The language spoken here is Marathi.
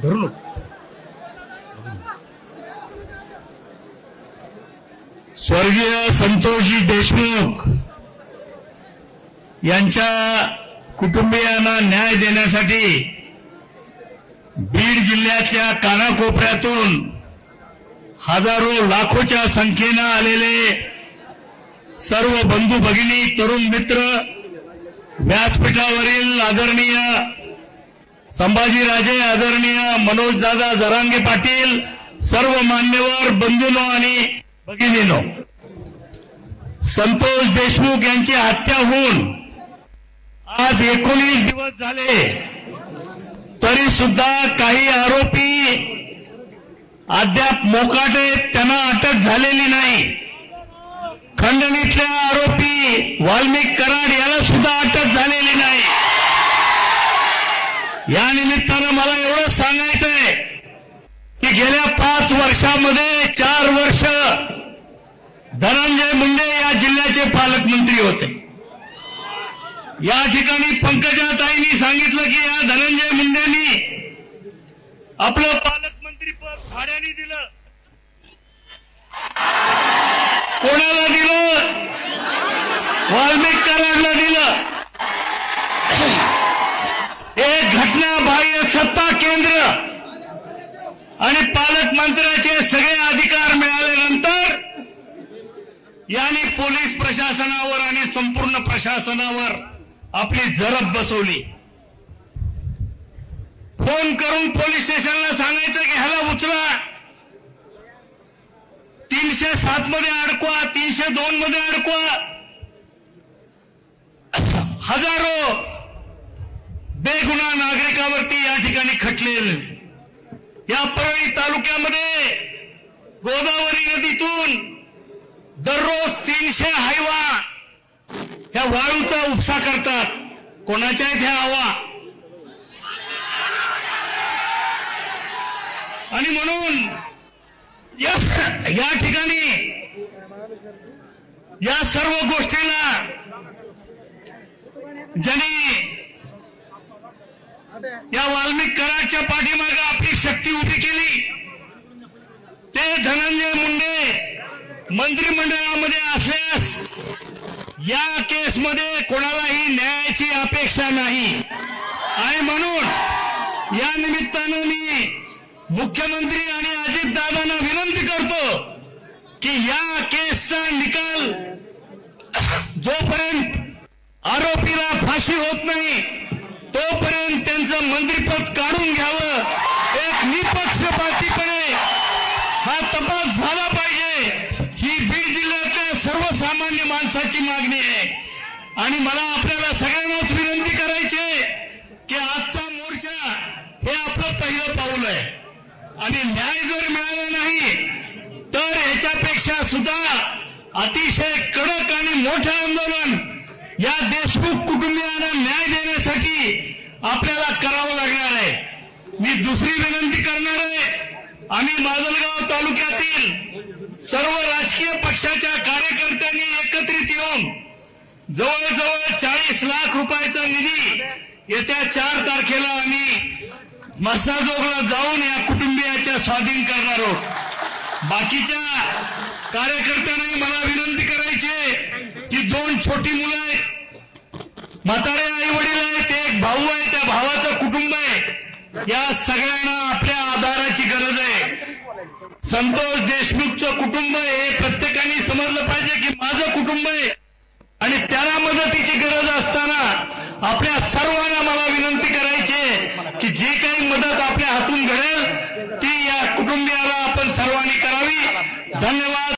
धरून स्वर्गीय संतोषजी देशमुख यांच्या कुटुंबियांना न्याय देण्यासाठी बीड जिल्ह्यातल्या कानाकोपऱ्यातून हजारो लाखोच्या संख्येने आलेले सर्व बंधू भगिनी तरुण मित्र व्यासपीठावरील आदरणीय संभाजीराजे आदरणीय मनोजदादा जरांगे पाटील सर्व मान्यवर बंधूंनो आणि भगिनींनो, संतोष देशमुख यांची हत्या होऊन आज 19 दिवस झाले तरी सुद्धा काही आरोपी अद्याप मोकाटे, त्यांना अटक झालेली नाही। खंडणीतल्या आरोपी वाल्मिक कराड याला सुद्धा अटक झालेली नाही। या निमित्तानं मला एवढं सांगायचंय की गेल्या 5 वर्षामध्ये 4 वर्ष धनंजय मुंडे या जिल्ह्याचे पालकमंत्री होते। या ठिकाणी पंकजाताईंनी सांगितलं की या धनंजय मुंडेंनी आपलं पालकमंत्री पद भाड्याने दिलं। कोणाला दिलं? वाल्मिक कराडला दिलं। एक घटनाबाह्य सत्ता केंद्र आणि पालकमंत्र्याचे सगळे अधिकार मिळाल्यानंतर यांनी पोलीस प्रशासनावर आणि संपूर्ण प्रशासनावर आपली झडप बसवली। फोन करून पोलीस स्टेशनला सांगायचं की ह्याला उचला, 307 मध्ये अडकवा, 302 मध्ये अडकवा। हजारो बेगुन्हा नागरिकांवरती या ठिकाणी खटले। या परळी तालुक्यामध्ये गोदावरी नदीतून दररोज 300 हायवा ह्या वाळूचा उपसा करतात। कोणाच्या इथे हवा? आणि म्हणून या ठिकाणी या सर्व गोष्टीला ज्यांनी या वाल्मिक कराडच्या पाठीमागे आपली शक्ती उभी केली ते धनंजय मुंडे मंत्रिमंडळामध्ये असल्यास या केसमध्ये कोणालाही न्यायाची अपेक्षा नाही। आणि म्हणून या निमित्तानं मी मुख्यमंत्री आणि अजितदादांना विनंती करतो की या केसचा निकाल जोपर्यंत आरोपीला फाशी होत नाही तोपर्यंत त्यांचं मंत्रिपद काढून घ्यावं। एक निपक्षपातीपणे हा तपास झाला पाहिजे ही बीड जिल्ह्यातल्या सर्वसामान्य माणसाची मागणी आहे। आणि मला आपल्याला सगळ्यांनाच विनंती करायची आहे की आजचा मोर्चा हे आपलं पहिलं पाऊल आहे आणि न्याय जर मिळाला नाही तर याच्यापेक्षा सुद्धा अतिशय कडक आणि मोठं आंदोलन या देशमुख कुटुंबियांना न्याय देण्यासाठी आपल्याला करावं लागणार आहे। मी दुसरी विनंती करणार आहे, आम्ही माजलगाव तालुक्यातील सर्व राजकीय पक्षाच्या कार्यकर्त्यांनी एकत्रित येऊन जवळजवळ 40 लाख रुपयाचा निधी येत्या 4 तारखेला आम्ही मसाजोगला जाऊन या कुटुंबियाच्या स्वाधीन करणार आहोत। बाकीच्या कार्यकर्त्यांनी मला विनंती करायची आहे की 2 छोटी मुलं आहेत, म्हातारे आई वडील आहेत, एक भाऊ आहे, त्या भावाचं कुटुंब आहे। या सगळ्यांना आपल्या आधाराची गरज आहे। संतोष देशमुखचं कुटुंब हे प्रत्येकाने समजलं पाहिजे की माझं कुटुंब आहे आणि त्याला मदतीची गरज असताना आपल्या सर्वांना मला विनंती करायची आहे की जी काही मदत आपल्या हातून घडेल ती या कुटुंबियाला आपण सर्वांनी करावी। धन्यवाद।